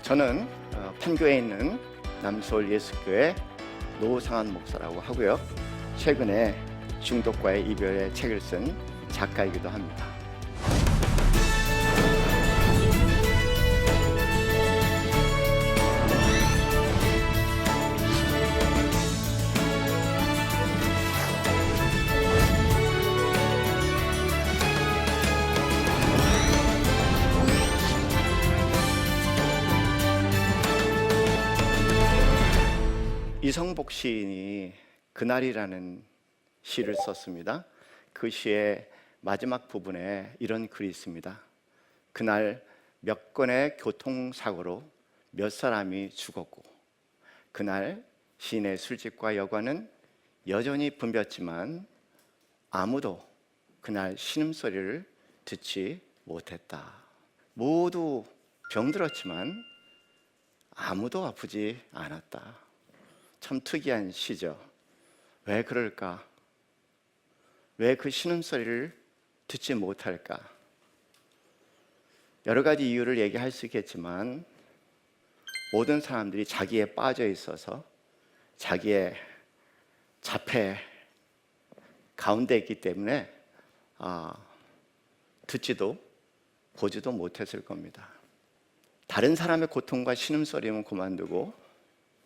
저는 판교에 있는 남서울 예수교회 노상한 목사라고 하고요. 최근에 중독과의 이별의 책을 쓴 작가이기도 합니다. 이성복 시인이 그날이라는 시를 썼습니다. 그 시의 마지막 부분에 이런 글이 있습니다. 그날 몇 건의 교통사고로 몇 사람이 죽었고, 그날 시인의 술집과 여관은 여전히 붐볐지만 아무도 그날 신음소리를 듣지 못했다. 모두 병들었지만 아무도 아프지 않았다. 참 특이한 시죠. 왜 그럴까? 왜 그 신음소리를 듣지 못할까? 여러 가지 이유를 얘기할 수 있겠지만 모든 사람들이 자기에 빠져 있어서 자기의 자폐 가운데 있기 때문에 듣지도 보지도 못했을 겁니다. 다른 사람의 고통과 신음소리는 그만두고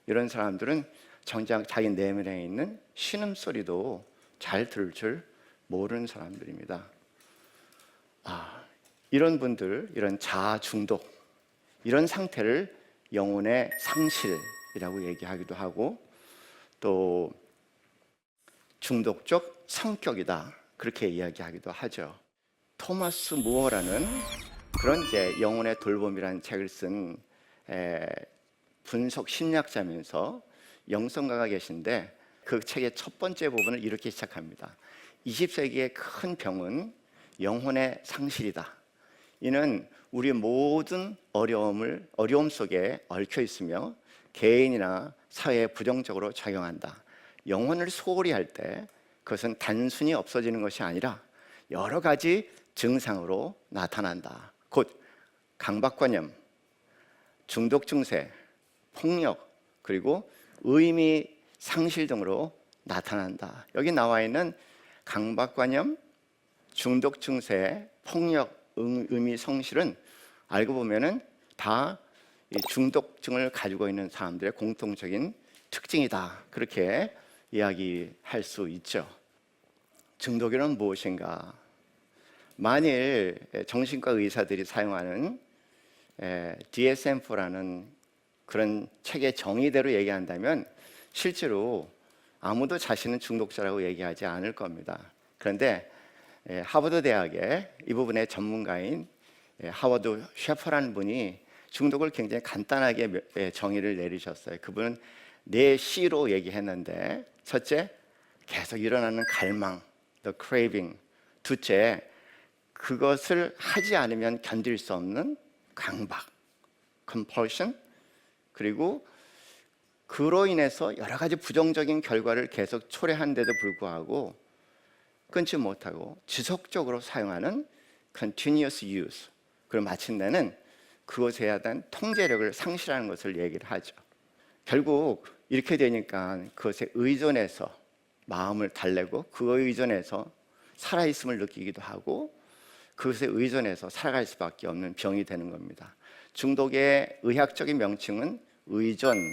이런 사람들은 정작 자기 내면에 있는 신음소리도 잘 들을 줄 모르는 사람들입니다. 이런 분들, 이런 자아 중독, 이런 상태를 영혼의 상실이라고 얘기하기도 하고 또 중독적 성격이다 그렇게 이야기하기도 하죠. 토마스 무어라는 그런 영혼의 돌봄이라는 책을 쓴 분석 심리학자면서 영성가가 계신데 그 책의 첫 번째 부분을 이렇게 시작합니다. 20세기의 큰 병은 영혼의 상실이다. 이는 우리 모든 어려움 속에 얽혀 있으며 개인이나 사회에 부정적으로 작용한다. 영혼을 소홀히 할 때 그것은 단순히 없어지는 것이 아니라 여러 가지 증상으로 나타난다. 곧 강박관념, 중독 증세, 폭력, 그리고 의미 상실 등으로 나타난다. 여기 나와 있는 강박관념, 중독 증세, 폭력, 의미 상실은 알고 보면은 다 중독증을 가지고 있는 사람들의 공통적인 특징이다. 그렇게 이야기할 수 있죠. 중독이란 무엇인가? 만일 정신과 의사들이 사용하는 DSM-4라는 그런 책의 정의대로 얘기한다면 실제로 아무도 자신은 중독자라고 얘기하지 않을 겁니다. 그런데 하버드 대학의 이 부분의 전문가인 하워드 셰퍼라는 분이 중독을 굉장히 간단하게 정의를 내리셨어요. 그분은 4C로 얘기했는데 첫째, 계속 일어나는 갈망, the craving. 둘째, 그것을 하지 않으면 견딜 수 없는 강박, compulsion. 그리고 그로 인해서 여러 가지 부정적인 결과를 계속 초래한데도 불구하고 끊지 못하고 지속적으로 사용하는 continuous use. 그리고 마침내는 그것에 대한 통제력을 상실하는 것을 얘기를 하죠. 결국 이렇게 되니까 그것에 의존해서 마음을 달래고 그거에 의존해서 살아있음을 느끼기도 하고 그것에 의존해서 살아갈 수밖에 없는 병이 되는 겁니다. 중독의 의학적인 명칭은 의존입니다.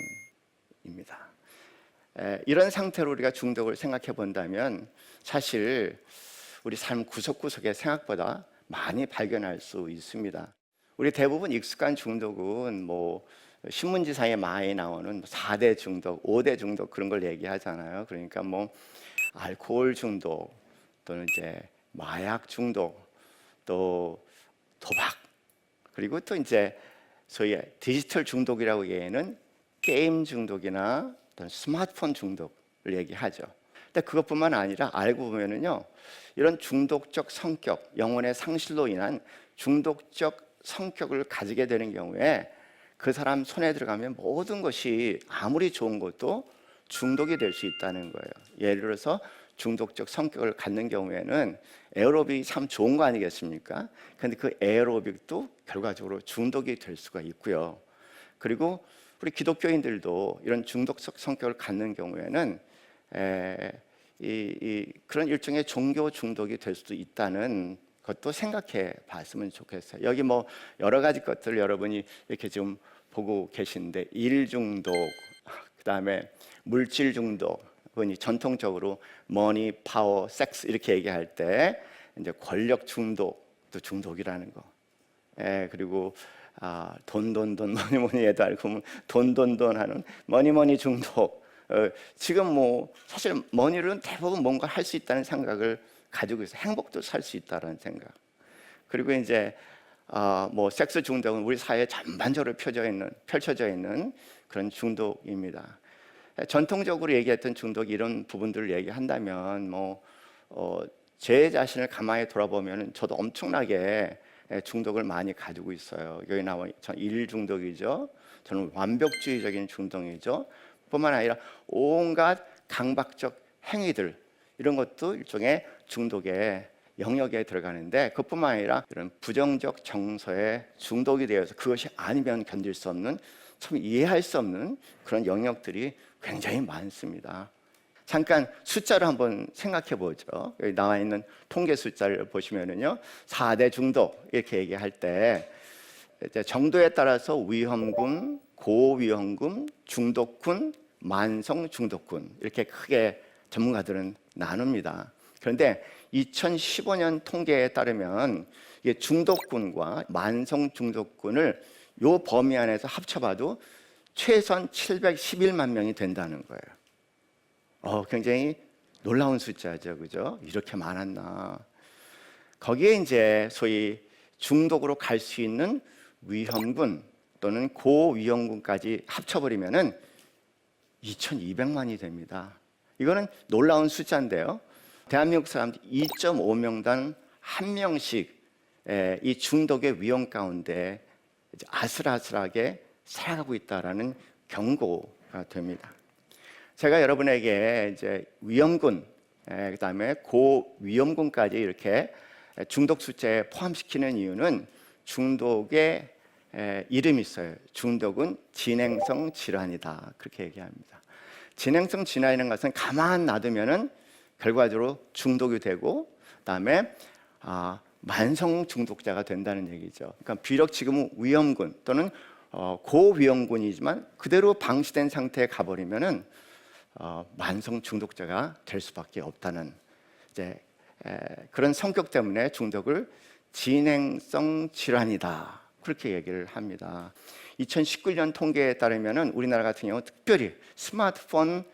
이런 상태로 우리가 중독을 생각해 본다면 사실 우리 삶 구석구석에 생각보다 많이 발견할 수 있습니다. 우리 대부분 익숙한 중독은 신문지상에 많이 나오는 4대 중독, 5대 중독 그런 걸 얘기하잖아요. 그러니까 알코올 중독 또는 마약 중독 또 도박 그리고 또 소위 디지털 중독이라고 얘기하는 게임 중독이나 어떤 스마트폰 중독을 얘기하죠. 근데 그것뿐만 아니라 알고 보면은요, 이런 중독적 성격, 영혼의 상실로 인한 중독적 성격을 가지게 되는 경우에 그 사람 손에 들어가면 모든 것이 아무리 좋은 것도 중독이 될 수 있다는 거예요. 예를 들어서 중독적 성격을 갖는 경우에는 에어로빅이 참 좋은 거 아니겠습니까? 그런데 그 에어로빅도 결과적으로 중독이 될 수가 있고요. 그리고 우리 기독교인들도 이런 중독적 성격을 갖는 경우에는 그런 일종의 종교 중독이 될 수도 있다는 것도 생각해 봤으면 좋겠어요. 여기 뭐 여러 가지 것들을 여러분이 이렇게 지금 보고 계신데, 일 중독, 그다음에 물질 중독, 흔히 전통적으로 머니, 파워, 섹스 이렇게 얘기할 때 이제 권력 중독도 중독이라는 거. 그리고 돈 뭐니 해도 알고 돈 하는 머니 중독. 지금 뭐 사실 머니는 대부분 뭔가 할 수 있다는 생각을 가지고 있어요. 행복도 살 수 있다는 생각. 그리고 이제 뭐 섹스 중독은 우리 사회에 전반적으로 펼쳐져 있는 그런 중독입니다. 전통적으로 얘기했던 중독, 이런 부분들을 얘기한다면 제 자신을 가만히 돌아보면 저도 엄청나게 중독을 많이 가지고 있어요. 여기 나와 전 일 중독이죠. 저는 완벽주의적인 중독이죠. 뿐만 아니라 온갖 강박적 행위들, 이런 것도 일종의 중독의 영역에 들어가는데, 그뿐만 아니라 이런 부정적 정서에 중독이 되어서 그것이 아니면 견딜 수 없는, 참 이해할 수 없는 그런 영역들이 굉장히 많습니다. 잠깐 숫자를 한번 생각해 보죠. 여기 나와 있는 통계 숫자를 보시면은요, 4대 중독 이렇게 얘기할 때 이제 정도에 따라서 위험군, 고위험군, 중독군, 만성 중독군, 이렇게 크게 전문가들은 나눕니다. 그런데 2015년 통계에 따르면 이게 중독군과 만성 중독군을 요 범위 안에서 합쳐봐도 최소한 711만 명이 된다는 거예요. 굉장히 놀라운 숫자죠, 그죠? 이렇게 많았나? 거기에 이제 소위 중독으로 갈 수 있는 위험군 또는 고위험군까지 합쳐버리면은 2,200만이 됩니다. 이거는 놀라운 숫자인데요. 대한민국 사람들 2.5명당 1명씩 이 중독의 위험 가운데 아슬아슬하게 살아가고 있다라는 경고가 됩니다. 제가 여러분에게 이제 위험군, 그다음에 고위험군까지 이렇게 중독 숫자에 포함시키는 이유는 중독의 이름이 있어요. 중독은 진행성 질환이다, 그렇게 얘기합니다. 진행성 질환이라는 것은 가만 놔두면은 결과적으로 중독이 되고, 그다음에 만성 중독자가 된다는 얘기죠. 그러니까 비록 지금은 위험군 또는 고위험군이지만 그대로 방치된 상태에 가버리면은 만성 중독자가 될 수밖에 없다는 그런 성격 때문에 중독을 진행성 질환이다, 그렇게 얘기를 합니다. 2019년 통계에 따르면은 우리나라 같은 경우 특별히 스마트폰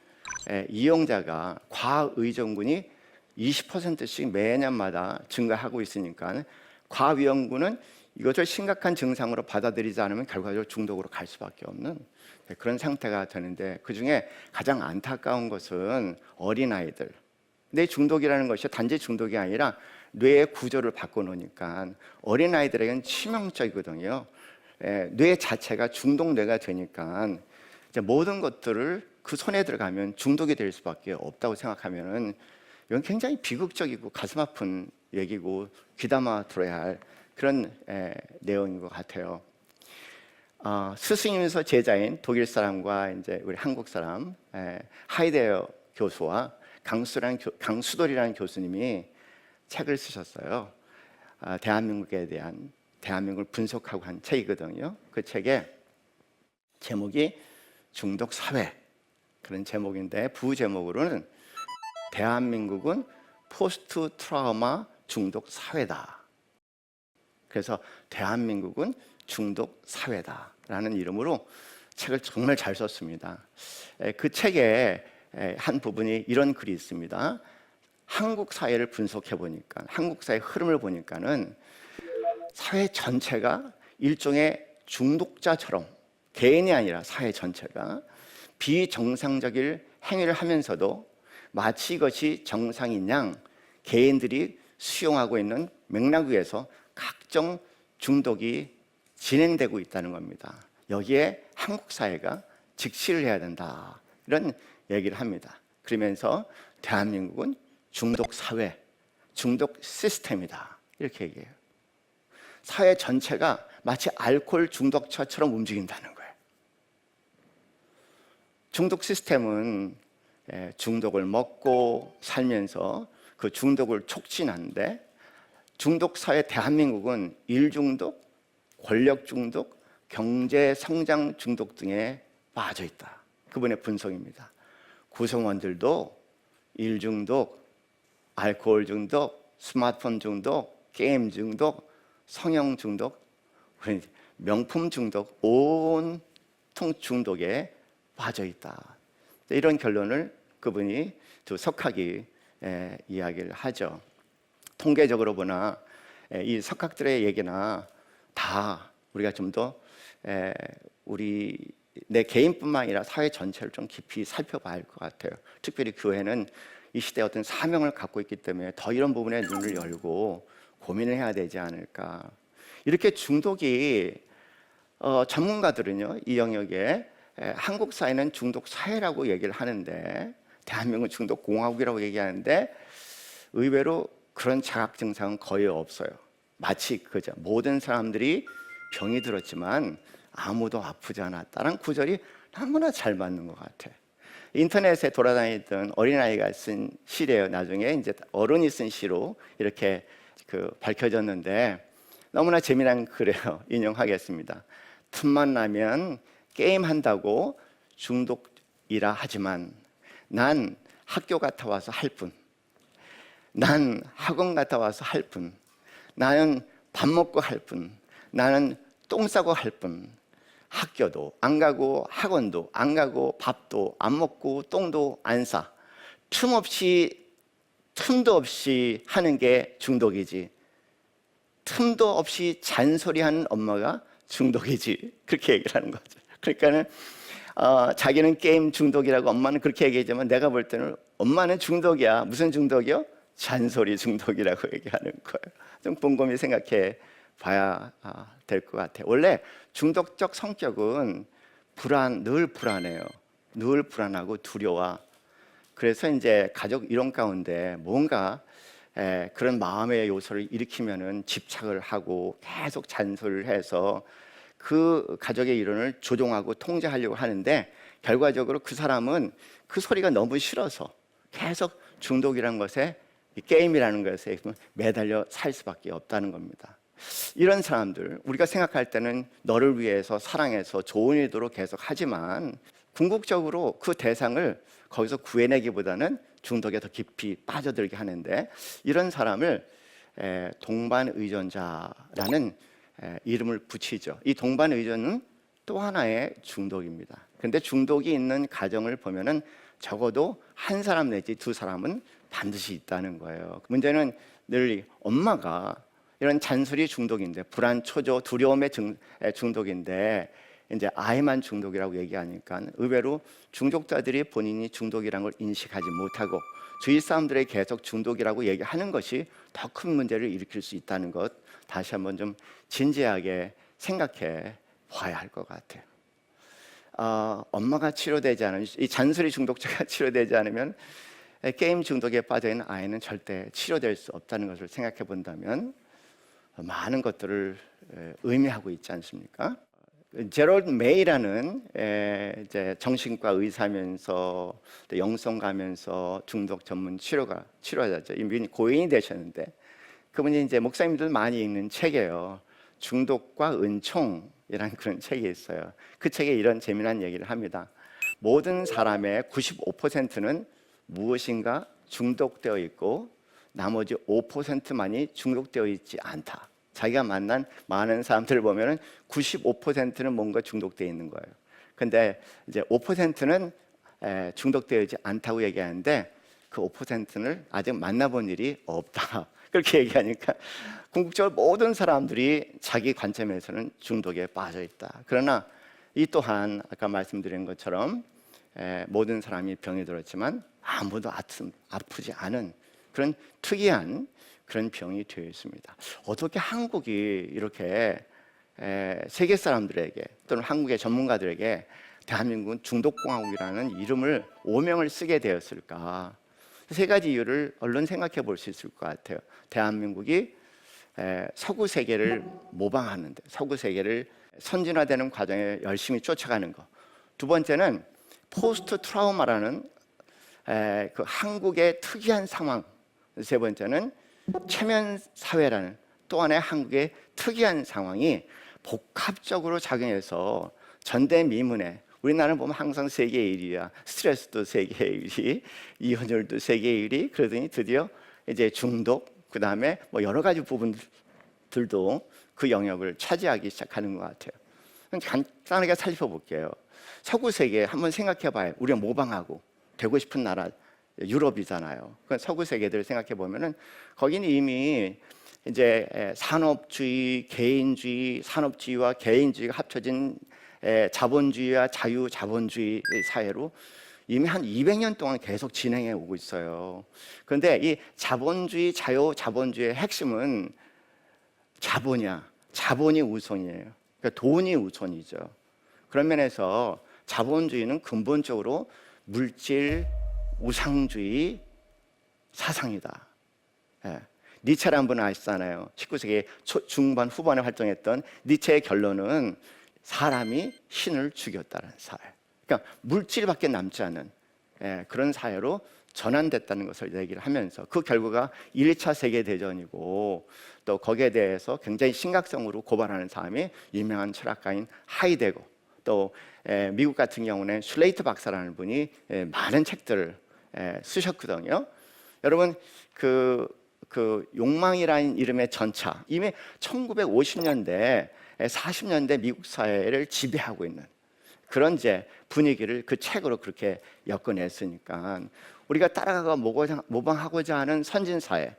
이용자가 과의존군이 20%씩 매년마다 증가하고 있으니까 과위험군은 이것을 심각한 증상으로 받아들이지 않으면 결과적으로 중독으로 갈 수밖에 없는 그런 상태가 되는데, 그중에 가장 안타까운 것은 어린아이들. 근데 중독이라는 것이 단지 중독이 아니라 뇌의 구조를 바꿔놓으니까 어린아이들에게는 치명적이거든요. 뇌 자체가 중독뇌가 되니까 이제 모든 것들을 그 손에 들어가면 중독이 될 수밖에 없다고 생각하면은 이건 굉장히 비극적이고 가슴 아픈 얘기고 귀담아 들어야 할 그런 내용인 것 같아요. 스승이면서 제자인 독일 사람과 이제 우리 한국 사람 하이데거 교수와 강수돌이라는 교수님이 책을 쓰셨어요. 대한민국을 분석하고 한 책이거든요. 그 책의 제목이 중독 사회, 그런 제목인데 부제목으로는 대한민국은 포스트 트라우마 중독 사회다. 그래서 대한민국은 중독 사회다라는 이름으로 책을 정말 잘 썼습니다. 그 책에 한 부분이 이런 글이 있습니다. 한국 사회를 분석해 보니까, 한국 사회 흐름을 보니까는 사회 전체가 일종의 중독자처럼, 개인이 아니라 사회 전체가 비정상적인 행위를 하면서도 마치 이것이 정상인 양 개인들이 수용하고 있는 맥락 위에서 각종 중독이 진행되고 있다는 겁니다. 여기에 한국 사회가 직시를 해야 된다, 이런 얘기를 합니다. 그러면서 대한민국은 중독 사회, 중독 시스템이다, 이렇게 얘기해요. 사회 전체가 마치 알코올 중독처럼 움직인다는 거예요. 중독 시스템은 중독을 먹고 살면서 그 중독을 촉진하는데, 중독 사회 대한민국은 일 중독, 권력 중독, 경제 성장 중독 등에 빠져 있다. 그분의 분석입니다. 구성원들도 일 중독, 알코올 중독, 스마트폰 중독, 게임 중독, 성형 중독, 명품 중독, 온통 중독에 빠져 있다. 이런 결론을 그분이 두 석학이 이야기를 하죠. 통계적으로 보나 이 석학들의 얘기나 다 우리가 좀 더 우리 내 개인뿐만 아니라 사회 전체를 좀 깊이 살펴봐야 할 것 같아요. 특별히 교회는 이 시대에 어떤 사명을 갖고 있기 때문에 더 이런 부분에 눈을 열고 고민을 해야 되지 않을까. 이렇게 중독이 전문가들은요, 이 영역에 한국 사회는 중독 사회라고 얘기를 하는데, 대한민국은 중독 공화국이라고 얘기하는데, 의외로 그런 자각 증상은 거의 없어요. 마치 그죠, 모든 사람들이 병이 들었지만 아무도 아프지 않았다는 구절이 너무나 잘 맞는 것 같아. 인터넷에 돌아다니던 어린아이가 쓴 시래요. 나중에 이제 어른이 쓴 시로 이렇게 밝혀졌는데 너무나 재미난 글이에요. 인용하겠습니다. 틈만 나면 게임한다고 중독이라 하지만 난 학교 갔다 와서 할 뿐, 난 학원 갔다 와서 할 뿐, 나는 밥 먹고 할 뿐, 나는 똥 싸고 할 뿐, 학교도 안 가고 학원도 안 가고 밥도 안 먹고 똥도 안 싸, 틈도 없이 하는 게 중독이지, 틈도 없이 잔소리하는 엄마가 중독이지, 그렇게 얘기를 하는 거죠. 그러니까는 자기는 게임 중독이라고 엄마는 그렇게 얘기하지만 내가 볼 때는 엄마는 중독이야. 무슨 중독이요? 잔소리 중독이라고 얘기하는 거예요. 좀 곰곰이 생각해 봐야 될 것 같아요. 원래 중독적 성격은 늘 불안해요. 늘 불안하고 두려워. 그래서 이제 가족 이론 가운데 뭔가 그런 마음의 요소를 일으키면은 집착을 하고 계속 잔소리를 해서 그 가족의 이론을 조종하고 통제하려고 하는데, 결과적으로 그 사람은 그 소리가 너무 싫어서 계속 중독이라는 것에, 이 게임이라는 것에 매달려 살 수밖에 없다는 겁니다. 이런 사람들, 우리가 생각할 때는 너를 위해서 사랑해서 좋은 의도로 계속 하지만 궁극적으로 그 대상을 거기서 구해내기보다는 중독에 더 깊이 빠져들게 하는데, 이런 사람을 동반의존자라는 이름을 붙이죠. 이 동반의존은 또 하나의 중독입니다. 그런데 중독이 있는 가정을 보면은 적어도 한 사람 내지 두 사람은 반드시 있다는 거예요. 문제는 늘 엄마가 이런 잔소리 중독인데, 불안, 초조, 두려움의 중독인데 이제 아이만 중독이라고 얘기하니까 의외로 중독자들이 본인이 중독이라는 걸 인식하지 못하고 주위 사람들의 계속 중독이라고 얘기하는 것이 더 큰 문제를 일으킬 수 있다는 것, 다시 한번 좀 진지하게 생각해 봐야 할 것 같아요. 엄마가 치료되지 않으면, 이 잔소리 중독자가 치료되지 않으면 게임 중독에 빠져 있는 아이는 절대 치료될 수 없다는 것을 생각해 본다면 많은 것들을 의미하고 있지 않습니까? 제럴드 메이라는 이제 정신과 의사면서 또 영성가면서 중독 전문 치료자죠. 이분이 고인이 되셨는데, 그분이 이제 목사님들 많이 읽는 책이에요. 중독과 은총이라는 그런 책이 있어요. 그 책에 이런 재미난 얘기를 합니다. 모든 사람의 95%는 무엇인가 중독되어 있고 나머지 5%만이 중독되어 있지 않다. 자기가 만난 많은 사람들을 보면은 95%는 뭔가 중독되어 있는 거예요. 근데 이제 5%는 중독되어 있지 않다고 얘기하는데, 그 5%는 아직 만나본 일이 없다. 그렇게 얘기하니까 궁극적으로 모든 사람들이 자기 관점에서는 중독에 빠져 있다. 그러나 이 또한 아까 말씀드린 것처럼 모든 사람이 병이 들었지만 아무도 아프지 않은 그런 특이한 그런 병이 되어 있습니다. 어떻게 한국이 이렇게 세계 사람들에게 또는 한국의 전문가들에게 대한민국은 중독공화국이라는 이름을 오명을 쓰게 되었을까? 세 가지 이유를 얼른 생각해 볼 수 있을 것 같아요. 대한민국이 서구 세계를 모방하는데, 서구 세계를 선진화되는 과정에 열심히 쫓아가는 것. 두 번째는 포스트 트라우마라는 그 한국의 특이한 상황, 세 번째는 체면 사회라는 또 하나의 한국의 특이한 상황이 복합적으로 작용해서 전대미문에, 우리나라는 보면 항상 세계 1위야, 스트레스도 세계 1위, 이혼율도 세계 1위, 그러더니 드디어 이제 중독, 그 다음에 뭐 여러 가지 부분들도 그 영역을 차지하기 시작하는 것 같아요. 간단하게 살펴볼게요. 서구 세계 한번 생각해봐요. 우리가 모방하고 되고 싶은 나라 유럽이잖아요. 그 서구 세계들 생각해 보면은 거기는 이미 이제 산업주의, 개인주의, 산업주의와 개인주의가 합쳐진 자본주의와 자유자본주의 사회로 이미 한 200년 동안 계속 진행해 오고 있어요. 그런데 이 자본주의, 자유자본주의의 핵심은 자본이야. 자본이 우선이에요. 그러니까 돈이 우선이죠. 그런 면에서 자본주의는 근본적으로 물질 우상주의 사상이다. 예. 니체라는 분은 아시잖아요. 19세기 중반 후반에 활동했던 니체의 결론은 사람이 신을 죽였다는 사회. 그러니까 물질밖에 남지 않은 그런 사회로 전환됐다는 것을 얘기를 하면서 그 결과가 1차 세계대전이고 또 거기에 대해서 굉장히 심각성으로 고발하는 사람이 유명한 철학가인 하이데거, 또 미국 같은 경우는 슐레이트 박사라는 분이 많은 책들을 쓰셨거든요. 여러분 그 욕망이라는 이름의 전차, 이미 1950년대 40년대 미국 사회를 지배하고 있는 그런 이제 분위기를 그 책으로 그렇게 엮어냈으니까 우리가 따라가 모방하고자 하는 선진 사회,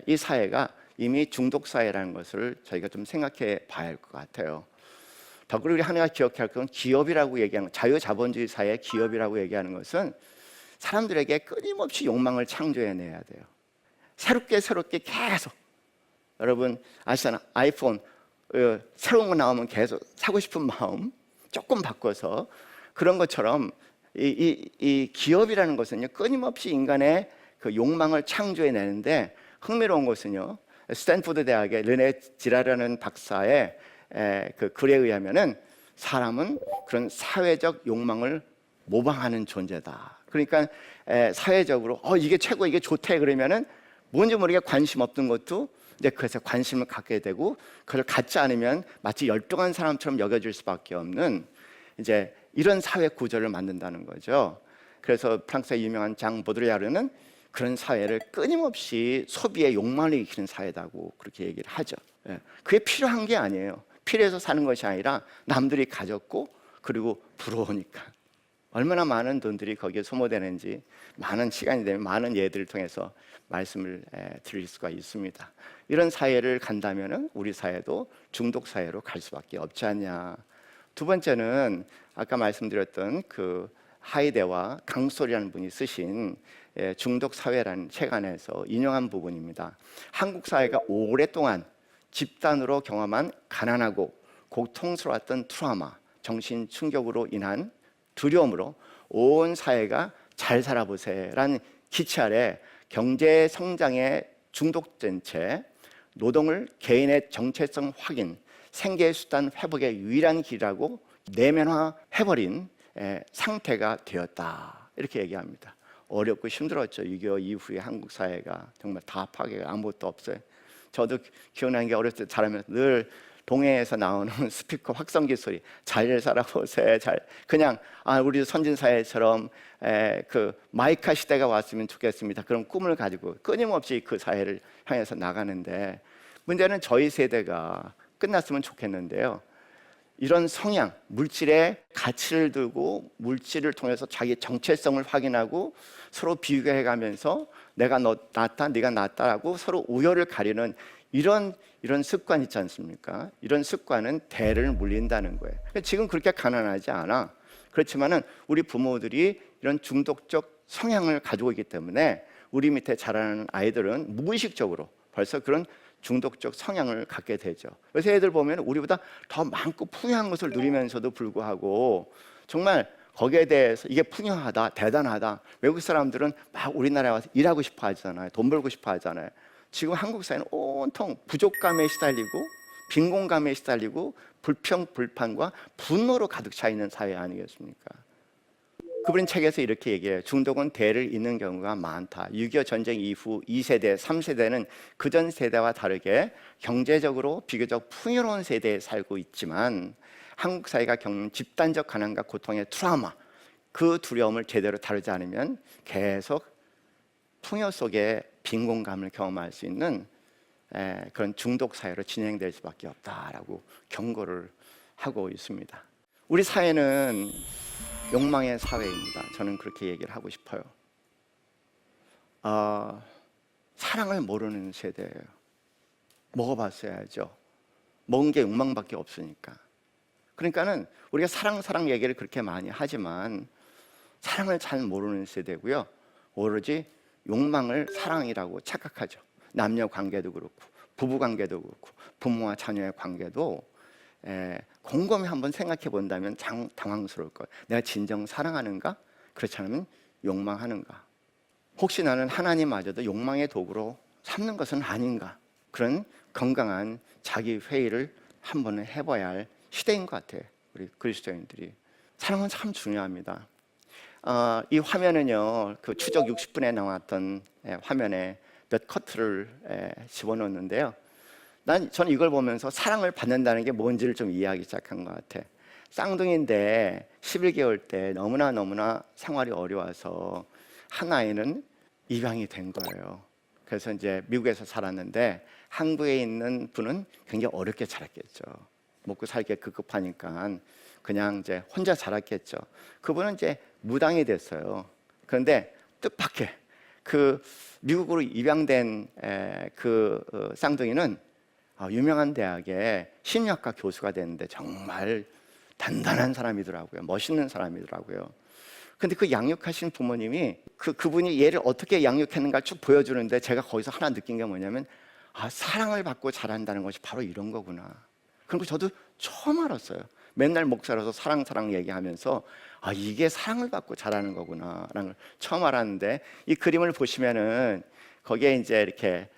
이 사회가 이미 중독 사회라는 것을 저희가 좀 생각해 봐야 할 것 같아요. 더불어 우리 하나가 기억해야 할 건 기업이라고 얘기하는, 자유자본주의 사회의 기업이라고 얘기하는 것은 사람들에게 끊임없이 욕망을 창조해내야 돼요. 새롭게 계속, 여러분 아시잖아요. 아이폰 새로운 거 나오면 계속 사고 싶은 마음 조금 바꿔서, 그런 것처럼 이 기업이라는 것은요 끊임없이 인간의 그 욕망을 창조해내는데, 흥미로운 것은요 스탠포드 대학의 르네 지라라는 박사의 그 글에 의하면은 사람은 그런 사회적 욕망을 모방하는 존재다. 그러니까 사회적으로 이게 최고, 이게 좋대 그러면은 뭔지 모르게 관심 없던 것도 이제 그래서 관심을 갖게 되고, 그걸 갖지 않으면 마치 열등한 사람처럼 여겨질 수밖에 없는 이제 이런 사회 구조를 만든다는 거죠. 그래서 프랑스의 유명한 장 보드리아르는 그런 사회를 끊임없이 소비의 욕망을 일으키는 사회다고 그렇게 얘기를 하죠. 그게 필요한 게 아니에요. 필요해서 사는 것이 아니라 남들이 가졌고 그리고 부러우니까. 얼마나 많은 돈들이 거기에 소모되는지 많은 시간이 되면 많은 예들을 통해서 말씀을 드릴 수가 있습니다. 이런 사회를 간다면 우리 사회도 중독 사회로 갈 수밖에 없지 않냐. 두 번째는 아까 말씀드렸던 그 하이데와 강솔이라는 분이 쓰신 중독 사회라는 책 안에서 인용한 부분입니다. 한국 사회가 오랫동안 집단으로 경험한 가난하고 고통스러웠던 트라우마, 정신 충격으로 인한 두려움으로 온 사회가 잘 살아보세라는 기치 아래 경제 성장에 중독된 채 노동을 개인의 정체성 확인, 생계 수단 회복의 유일한 길이라고 내면화해버린 상태가 되었다. 이렇게 얘기합니다. 어렵고 힘들었죠. 6.25 이후에 한국 사회가 정말 다 파괴가 아무것도 없어요. 저도 기억나는 게 어렸을 때 자라면서 늘 동해에서 나오는 스피커 확성기 소리, 잘 살아보세요. 그냥 우리 선진 사회처럼 그 마이카 시대가 왔으면 좋겠습니다. 그런 꿈을 가지고 끊임없이 그 사회를 향해서 나가는데, 문제는 저희 세대가 끝났으면 좋겠는데요. 이런 성향, 물질의 가치를 두고 물질을 통해서 자기 정체성을 확인하고 서로 비교해가면서 내가 낫다, 네가 낫다라고 서로 우열을 가리는 이런 습관 있지 않습니까? 이런 습관은 대를 물린다는 거예요. 지금 그렇게 가난하지 않아. 그렇지만은 우리 부모들이 이런 중독적 성향을 가지고 있기 때문에 우리 밑에 자라는 아이들은 무의식적으로 벌써 그런 중독적 성향을 갖게 되죠. 그래서 애들 보면 우리보다 더 많고 풍요한 것을 누리면서도 불구하고 정말 거기에 대해서 이게 풍요하다, 대단하다. 외국 사람들은 막 우리나라에 와서 일하고 싶어 하잖아요. 돈 벌고 싶어 하잖아요. 지금 한국 사회는 온통 부족감에 시달리고 빈곤감에 시달리고 불평, 불판과 분노로 가득 차 있는 사회 아니겠습니까? 그분 책에서 이렇게 얘기해요. 중독은 대를 잇는 경우가 많다. 6.25 전쟁 이후 2세대, 3세대는 그전 세대와 다르게 경제적으로 비교적 풍요로운 세대에 살고 있지만 한국 사회가 겪는 집단적 가난과 고통의 트라우마, 그 두려움을 제대로 다루지 않으면 계속 풍요 속에 빈곤감을 경험할 수 있는 그런 중독 사회로 진행될 수밖에 없다라고 경고를 하고 있습니다. 우리 사회는 욕망의 사회입니다. 저는 그렇게 얘기를 하고 싶어요. 사랑을 모르는 세대예요. 먹어봤어야죠. 먹은 게 욕망밖에 없으니까. 그러니까는 우리가 사랑 얘기를 그렇게 많이 하지만 사랑을 잘 모르는 세대고요. 오로지 욕망을 사랑이라고 착각하죠. 남녀 관계도 그렇고 부부 관계도 그렇고 부모와 자녀의 관계도 곰곰이 한번 생각해 본다면 당황스러울 거예요. 내가 진정 사랑하는가? 그렇지 않으면 욕망하는가? 혹시 나는 하나님마저도 욕망의 도구로 삼는 것은 아닌가? 그런 건강한 자기 회의를 한번 해봐야 할 시대인 것 같아요. 우리 그리스도인들이. 사랑은 참 중요합니다. 이 화면은요, 그 추적 60분에 나왔던 화면에 몇 커트를 집어넣었는데요. 저는 이걸 보면서 사랑을 받는다는 게 뭔지를 좀 이해하기 시작한 것 같아. 쌍둥이인데 11개월 때 너무나 생활이 어려워서 한 아이는 입양이 된 거예요. 그래서 이제 미국에서 살았는데 한국에 있는 분은 굉장히 어렵게 자랐겠죠. 먹고 살기 급급하니까 그냥 이제 혼자 자랐겠죠. 그분은 이제 무당이 됐어요. 그런데 뜻밖의 그 미국으로 입양된 그 쌍둥이는 유명한 대학의 심리학과 교수가 됐는데 정말 단단한 사람이더라고요. 멋있는 사람이더라고요. 근데 그 양육하신 부모님이 그분이 얘를 어떻게 양육했는가 쭉 보여주는데 제가 거기서 하나 느낀 게 뭐냐면 사랑을 받고 자란다는 것이 바로 이런 거구나. 그리고 저도 처음 알았어요. 맨날 목사라서 사랑 얘기하면서 이게 사랑을 받고 자라는 거구나 라는 걸 처음 알았는데, 이 그림을 보시면은 거기에 이제 이렇게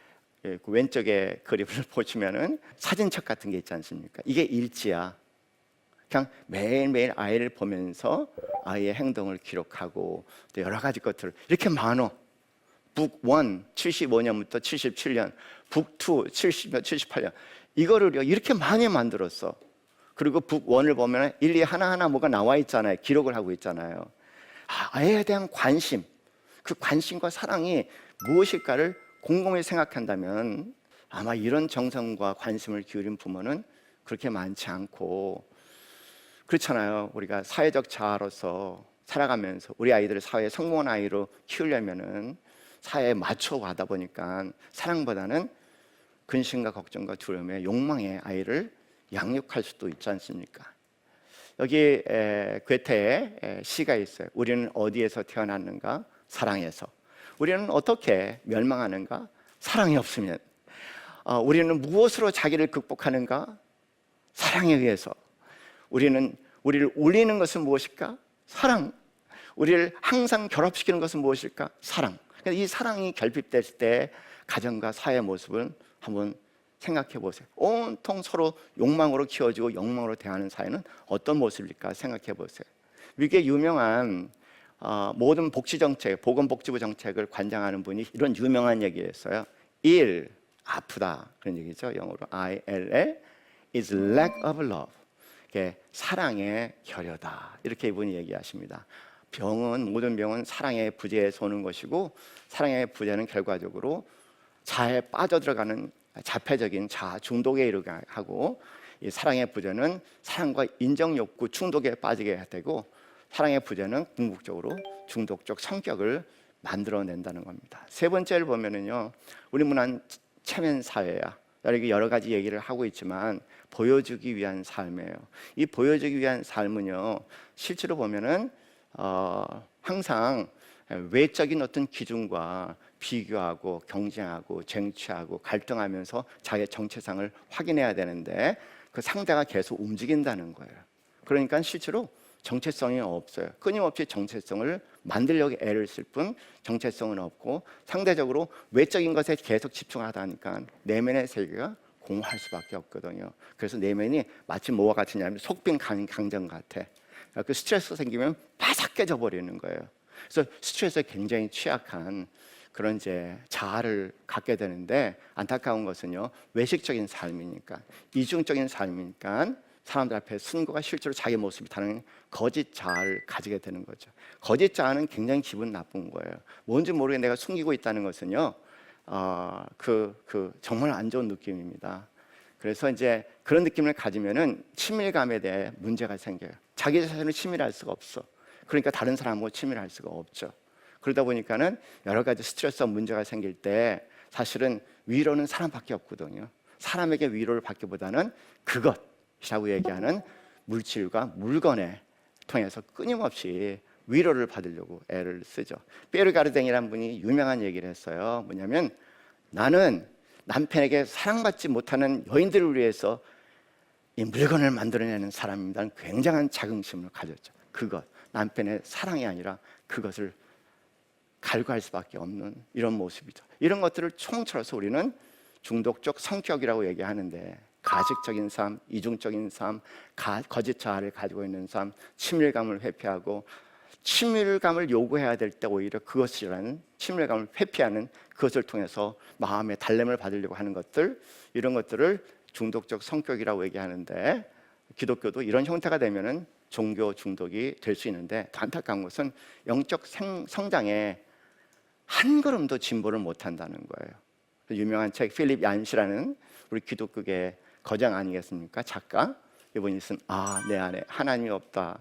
그 왼쪽에 그림을 보시면은 사진첩 같은 게 있지 않습니까? 이게 일지야. 그냥 매일매일 아이를 보면서 아이의 행동을 기록하고 또 여러 가지 것들을 이렇게 많어. 북 1 75년부터 77년, 북 2 78년 이거를 이렇게 많이 만들었어. 그리고 북 1을 보면 일일이 하나하나 뭐가 나와 있잖아요. 기록을 하고 있잖아요. 아이에 대한 관심, 그 관심과 사랑이 무엇일까를 곰곰이 생각한다면 아마 이런 정성과 관심을 기울인 부모는 그렇게 많지 않고, 그렇잖아요. 우리가 사회적 자아로서 살아가면서 우리 아이들을 사회에 성공한 아이로 키우려면은 사회에 맞춰 가다 보니까 사랑보다는 근심과 걱정과 두려움에 욕망의 아이를 양육할 수도 있지 않습니까? 여기 괴테의 시가 있어요. 우리는 어디에서 태어났는가? 사랑에서. 우리는 어떻게 멸망하는가? 사랑이 없으면. 우리는 무엇으로 자기를 극복하는가? 사랑에 의해서. 우리를 울리는 것은 무엇일까? 사랑. 우리를 항상 결합시키는 것은 무엇일까? 사랑. 이 사랑이 결핍될 때 가정과 사회 모습을 한번 생각해 보세요. 온통 서로 욕망으로 키워지고 욕망으로 대하는 사회는 어떤 모습일까 생각해 보세요. 미국의 유명한 모든 복지정책, 보건복지부 정책을 관장하는 분이 이런 유명한 얘기했어요. ill, 아프다 그런 얘기죠. 영어로 ILL is lack of love. 사랑의 결여다 이렇게 이분이 얘기하십니다. 모든 병은 사랑의 부재에서 오는 것이고, 사랑의 부재는 결과적으로 자아에 빠져들어가는 자폐적인 자아 중독에 이르게 하고, 이 사랑의 부재는 사랑과 인정 욕구 충독에 빠지게 되고, 사랑의 부재는 궁극적으로 중독적 성격을 만들어낸다는 겁니다. 세 번째를 보면은요, 우리 문화는 체면 사회야. 여러 가지 얘기를 하고 있지만 보여주기 위한 삶이에요. 이 보여주기 위한 삶은요, 실제로 보면은 항상 외적인 어떤 기준과 비교하고 경쟁하고 쟁취하고 갈등하면서 자기의 정체성을 확인해야 되는데 그 상대가 계속 움직인다는 거예요. 그러니까 실제로 정체성이 없어요. 끊임없이 정체성을 만들려고 애를 쓸 뿐 정체성은 없고, 상대적으로 외적인 것에 계속 집중하다 보니까 내면의 세계가 공허할 수밖에 없거든요. 그래서 내면이 마치 뭐와 같으냐면 속빈 강정 같아. 그 스트레스가 생기면 바삭 깨져 버리는 거예요. 그래서 스트레스에 굉장히 취약한 그런 이제 자아를 갖게 되는데, 안타까운 것은요, 외식적인 삶이니까, 이중적인 삶이니까 사람들 앞에 순고가 실제로 자기 모습이 다른 거짓 자아를 가지게 되는 거죠. 거짓 자아는 굉장히 기분 나쁜 거예요. 뭔지 모르게 내가 숨기고 있다는 것은요, 정말 안 좋은 느낌입니다. 그래서 이제 그런 느낌을 가지면은 친밀감에 대해 문제가 생겨요. 자기 자신을 친밀할 수가 없어. 그러니까 다른 사람하고 친밀할 수가 없죠. 그러다 보니까는 여러 가지 스트레스와 문제가 생길 때 사실은 위로는 사람밖에 없거든요. 사람에게 위로를 받기보다는 그것이라고 얘기하는 물질과 물건에 통해서 끊임없이 위로를 받으려고 애를 쓰죠. 피에르 가르댕이라는 분이 유명한 얘기를 했어요. 뭐냐면, 나는 남편에게 사랑받지 못하는 여인들을 위해서 이 물건을 만들어내는 사람입니다. 굉장한 자긍심을 가졌죠. 그것, 남편의 사랑이 아니라 그것을 갈구할 수밖에 없는 이런 모습이죠. 이런 것들을 총처로서 우리는 중독적 성격이라고 얘기하는데, 가식적인 삶, 이중적인 삶, 거짓 자아를 가지고 있는 삶, 친밀감을 회피하고, 친밀감을 요구해야 될 때 오히려 그것이라는 친밀감을 회피하는 그것을 통해서 마음의 달램을 받으려고 하는 것들, 이런 것들을 중독적 성격이라고 얘기하는데, 기독교도 이런 형태가 되면은 종교 중독이 될 수 있는데, 안타까운 것은 영적 성장에 한 걸음도 진보를 못한다는 거예요. 유명한 책 필립 얀시라는 우리 기독교계 거장 아니겠습니까? 작가. 이분이 쓴 내 안에 하나님이 없다,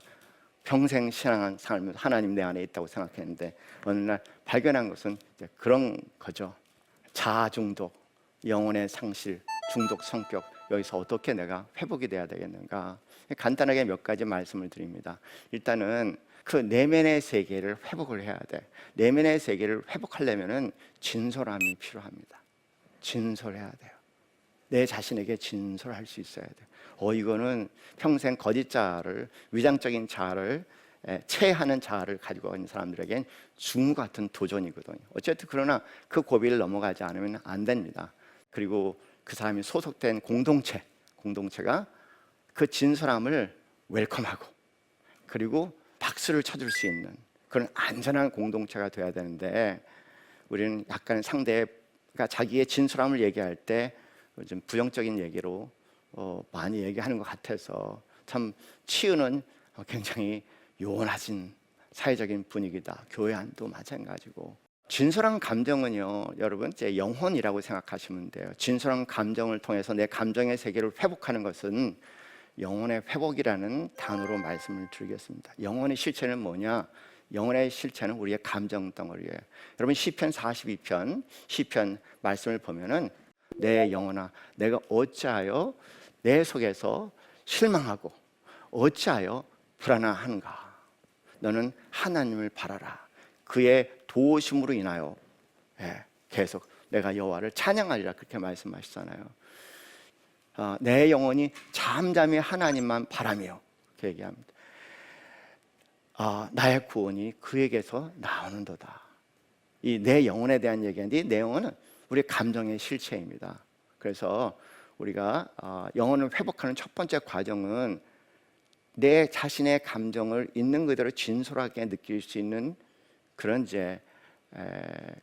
평생 신앙을 살면서 하나님 내 안에 있다고 생각했는데 어느 날 발견한 것은 이제 그런 거죠. 자아 중독, 영혼의 상실, 중독 성격, 여기서 어떻게 내가 회복이 돼야 되겠는가. 간단하게 몇 가지 말씀을 드립니다. 일단은 그 내면의 세계를 회복을 해야 돼. 내면의 세계를 회복하려면은 진솔함이 필요합니다. 진솔해야 돼요. 내 자신에게 진솔할 수 있어야 돼요. 이거는 평생 거짓 자아를, 위장적인 자아를, 체하는 자아를 가지고 있는 사람들에겐 중후 같은 도전이거든요. 어쨌든 그러나 그 고비를 넘어가지 않으면 안 됩니다. 그리고 그 사람이 소속된 공동체가 그 진솔함을 웰컴하고, 그리고 박수를 쳐줄 수 있는 그런 안전한 공동체가 돼야 되는데, 우리는 약간 상대가 자기의 진솔함을 얘기할 때 좀 부정적인 얘기로 많이 얘기하는 것 같아서 참 치유는 굉장히 요원하진 사회적인 분위기다. 교회 안도 마찬가지고. 진솔한 감정은요, 여러분, 제 영혼이라고 생각하시면 돼요. 진솔한 감정을 통해서 내 감정의 세계를 회복하는 것은 영혼의 회복이라는 단어로 말씀을 드리겠습니다. 영혼의 실체는 뭐냐? 영혼의 실체는 우리의 감정 덩어리예요. 여러분, 시편 42편 시편 말씀을 보면은, 내 영혼아, 내가 어찌하여 내 속에서 실망하고 어찌하여 불안한가? 너는 하나님을 바라라. 그의 도우심으로 인하여 계속 내가 여호와를 찬양하리라, 그렇게 말씀하시잖아요. 내 영혼이 잠잠히 하나님만 바라며, 그렇게 얘기합니다. 나의 구원이 그에게서 나오는도다. 이 내 영혼에 대한 얘기인데, 내 영혼은 우리 감정의 실체입니다. 그래서 우리가 영혼을 회복하는 첫 번째 과정은 내 자신의 감정을 있는 그대로 진솔하게 느낄 수 있는 그런 이제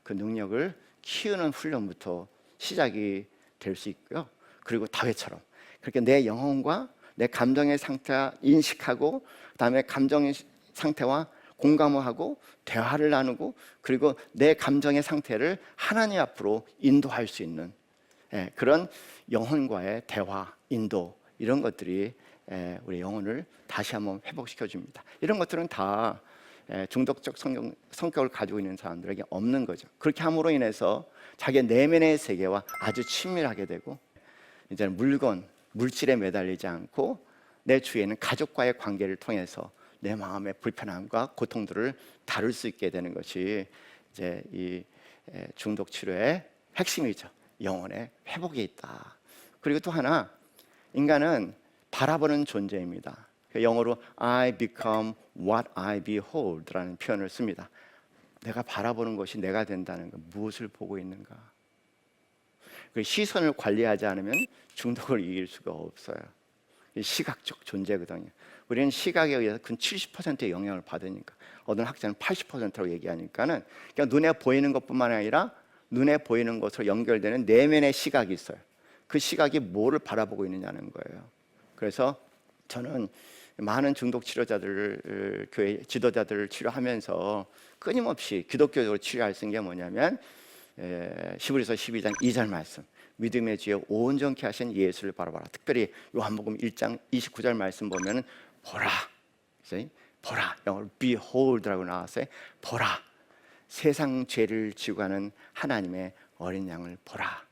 그 능력을 키우는 훈련부터 시작이 될 수 있고요. 그리고 다윗처럼 그렇게 내 영혼과 내 감정의 상태와 인식하고, 그다음에 감정의 상태와 공감을 하고 대화를 나누고, 그리고 내 감정의 상태를 하나님 앞으로 인도할 수 있는 그런 영혼과의 대화, 인도, 이런 것들이 우리 영혼을 다시 한번 회복시켜 줍니다. 이런 것들은 다 중독적 성격을 가지고 있는 사람들에게 없는 거죠. 그렇게 함으로 인해서 자기 내면의 세계와 아주 친밀하게 되고, 이제는 물질에 매달리지 않고 내 주위에는 가족과의 관계를 통해서 내 마음의 불편함과 고통들을 다룰 수 있게 되는 것이 이제 이 중독 치료의 핵심이죠. 영혼의 회복이 있다. 그리고 또 하나, 인간은 바라보는 존재입니다. 영어로 I become what I behold라는 표현을 씁니다. 내가 바라보는 것이 내가 된다는 것, 무엇을 보고 있는가. 그 시선을 관리하지 않으면 중독을 이길 수가 없어요. 시각적 존재거든요. 우리는 시각에 의해서 근 70%의 영향을 받으니까, 어떤 학자는 80%라고 얘기하니까는, 그러니까 눈에 보이는 것뿐만 아니라 눈에 보이는 것으로 연결되는 내면의 시각이 있어요. 그 시각이 뭐를 바라보고 있느냐는 거예요. 그래서 저는 많은 중독 치료자들을, 교회 지도자들을 치료하면서 끊임없이 기독교적으로 치료할 수 있는 게 뭐냐면, 히브리서 12장 2절 말씀, 믿음의 주에 온전케 하신 예수를 바라봐라. 특별히 요한복음 1장 29절 말씀 보면은 보라, 보라, 영어로 behold라고 나왔어요. 보라, 세상 죄를 지고 가는 하나님의 어린 양을 보라.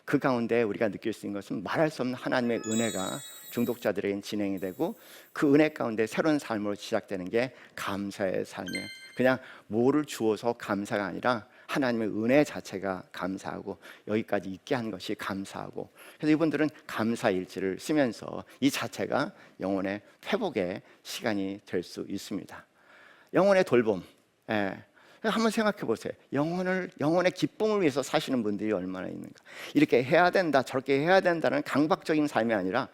그 가운데 우리가 느낄 수 있는 것은 말할 수 없는 하나님의 은혜가 중독자들에게 진행이 되고, 그 은혜 가운데 새로운 삶으로 시작되는 게 감사의 삶이에요. 그냥 뭐를 주어서 감사가 아니라 하나님의 은혜 자체가 감사하고, 여기까지 있게 한 것이 감사하고, 그래서 이분들은 감사일지를 쓰면서 이 자체가 영혼의 회복의 시간이 될 수 있습니다. 영혼의 돌봄, 한번 생각해 보세요. 영혼의 기쁨을 위해서 사시는 분들이 얼마나 있는가. 이렇게 해야 된다, 저렇게 해야 된다는 강박적인 삶이 아니라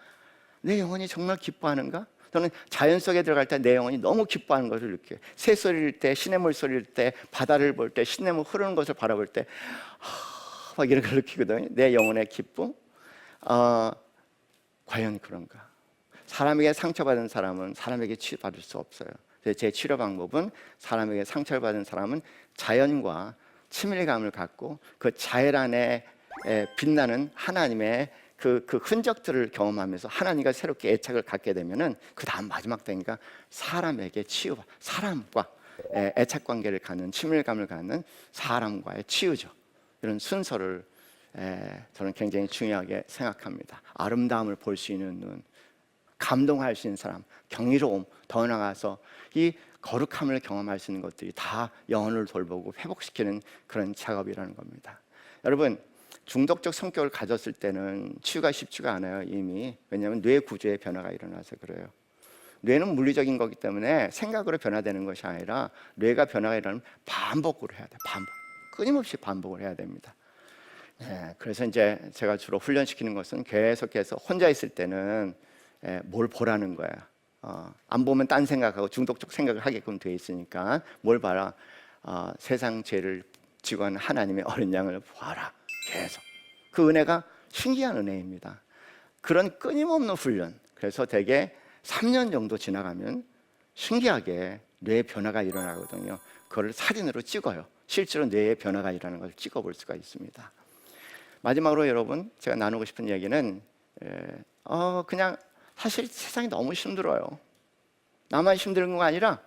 내 영혼이 정말 기뻐하는가? 저는 자연 속에 들어갈 때 내 영혼이 너무 기뻐하는 것을 느껴요. 새 소리일 때, 시냇물 소리일 때, 바다를 볼 때, 시냇물 흐르는 것을 바라볼 때 막 이런 걸 느끼거든요. 내 영혼의 기쁨? 과연 그런가? 사람에게 상처받은 사람은 사람에게 치유받을 수 없어요. 제 치료 방법은, 사람에게 상처를 받은 사람은 자연과 친밀감을 갖고 그 자연 안에 빛나는 하나님의 그 흔적들을 경험하면서 하나님과 새롭게 애착을 갖게 되면은, 그 다음 마지막 단계가 사람에게 치유, 사람과 애착 관계를 갖는, 친밀감을 갖는 사람과의 치유죠. 이런 순서를 저는 굉장히 중요하게 생각합니다. 아름다움을 볼 수 있는 눈, 감동할 수 있는 사람, 경이로움, 더 나아가서 이 거룩함을 경험할 수 있는 것들이 다 영혼을 돌보고 회복시키는 그런 작업이라는 겁니다. 여러분, 중독적 성격을 가졌을 때는 치유가 쉽지가 않아요. 이미. 왜냐하면 뇌 구조의 변화가 일어나서 그래요. 뇌는 물리적인 거기 때문에 생각으로 변화되는 것이 아니라, 뇌가 변화가 일어나면 반복으로 해야 돼요. 끊임없이 반복을 해야 됩니다. 그래서 이제 제가 주로 훈련시키는 것은, 계속해서 혼자 있을 때는 뭘 보라는 거야. 안 보면 딴 생각하고 중독적 생각을 하게끔 돼 있으니까, 뭘 봐라? 세상 죄를 지고 가는 하나님의 어린 양을 보아라. 계속. 그 은혜가 신기한 은혜입니다. 그런 끊임없는 훈련. 그래서 대개 3년 정도 지나가면 신기하게 뇌의 변화가 일어나거든요. 그걸 사진으로 찍어요. 실제로 뇌의 변화가 일어나는 것을 찍어볼 수가 있습니다. 마지막으로 여러분, 제가 나누고 싶은 얘기는, 그냥 사실 세상이 너무 힘들어요. 나만 힘든 거 아니라,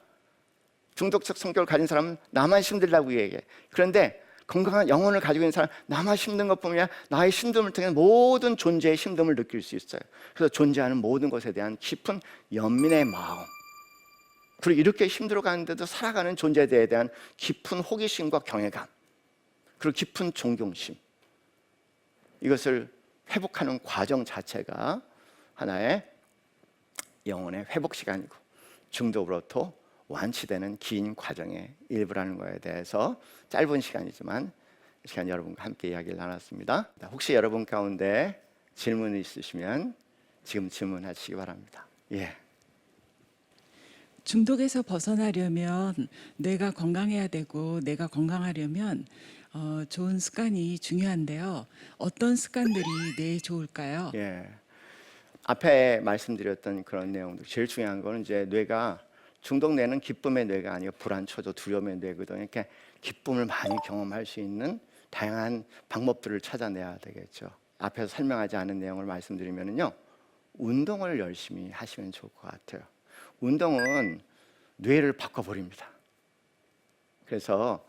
중독적 성격을 가진 사람은 나만 힘들다고 얘기해. 그런데 건강한 영혼을 가지고 있는 사람, 나만 힘든 것뿐만 아니라 나의 힘듦을 통해 모든 존재의 힘듦을 느낄 수 있어요. 그래서 존재하는 모든 것에 대한 깊은 연민의 마음, 그리고 이렇게 힘들어가는데도 살아가는 존재에 대한 깊은 호기심과 경외감, 그리고 깊은 존경심, 이것을 회복하는 과정 자체가 하나의 영혼의 회복 시간이고, 중독으로부터 완치되는 긴 과정의 일부라는 것에 대해서 짧은 시간이지만 이 시간 여러분과 함께 이야기를 나눴습니다. 혹시 여러분 가운데 질문이 있으시면 지금 질문하시기 바랍니다. 중독에서 벗어나려면 뇌가 건강해야 되고, 뇌가 건강하려면 좋은 습관이 중요한데요. 어떤 습관들이 뇌에 좋을까요? 앞에 말씀드렸던 그런 내용들, 제일 중요한 거는 이제 뇌가, 중독 뇌는 기쁨의 뇌가 아니고 불안초조 두려움의 뇌거든요. 그러니까 기쁨을 많이 경험할 수 있는 다양한 방법들을 찾아내야 되겠죠. 앞에서 설명하지 않은 내용을 말씀드리면요, 운동을 열심히 하시면 좋을 것 같아요. 운동은 뇌를 바꿔버립니다. 그래서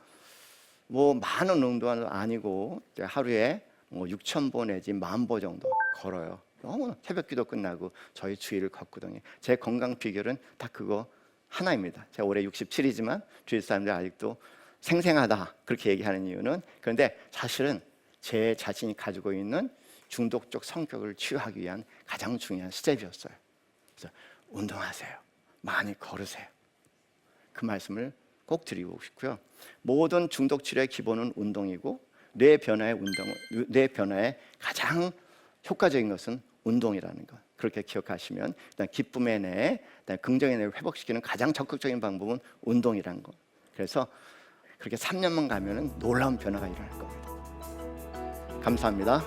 뭐 많은 운동은 아니고 하루에 뭐 6,000보 내지 10,000보 정도 걸어요. 너무 새벽 기도 끝나고 저희 주위를 걷거든요. 제 건강 비결은 딱 그거 하나입니다. 제가 올해 67이지만 주위 사람들이 아직도 생생하다 그렇게 얘기하는 이유는, 그런데 사실은 제 자신이 가지고 있는 중독적 성격을 치유하기 위한 가장 중요한 스텝이었어요. 그래서 운동하세요. 많이 걸으세요. 그 말씀을 꼭 드리고 싶고요. 모든 중독 치료의 기본은 운동이고, 뇌 변화의 가장 효과적인 것은 운동이라는 것. 그렇게 기억하시면 일단 기쁨의 뇌, 긍정의 뇌를 회복시키는 가장 적극적인 방법은 운동이라는 거. 그래서 그렇게 3년만 가면은 놀라운 변화가 일어날 겁니다. 감사합니다.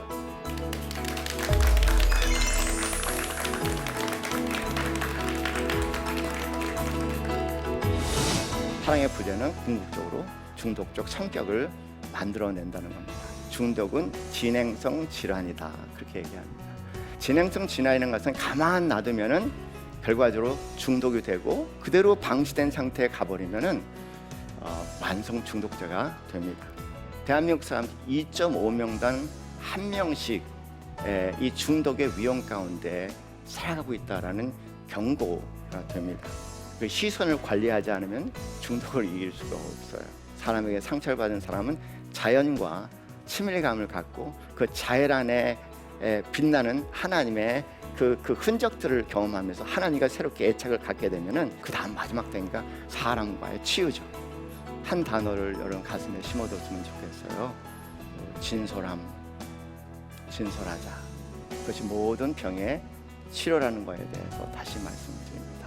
사랑의 부재는 궁극적으로 중독적 성격을 만들어낸다는 겁니다. 중독은 진행성 질환이다, 그렇게 얘기합니다. 진행성 질환이라는 것은 가만 놔두면은 결과적으로 중독이 되고 그대로 방치된 상태에 가버리면은 만성 중독자가 됩니다. 대한민국 사람 2.5명당 1명씩 이 중독의 위험 가운데 살아가고 있다라는 경고가 됩니다. 그 시선을 관리하지 않으면 중독을 이길 수가 없어요. 사람에게 상처를 받은 사람은 자연과 친밀감을 갖고 그 자연 안에 빛나는 하나님의 그 흔적들을 경험하면서 하나님과 새롭게 애착을 갖게 되면은 그 다음 마지막 단계가 사람과의 치유죠. 한 단어를 여러분 가슴에 심어뒀으면 좋겠어요. 진솔함, 진솔하자. 그것이 모든 병의 치료라는 거에 대해서 다시 말씀드립니다.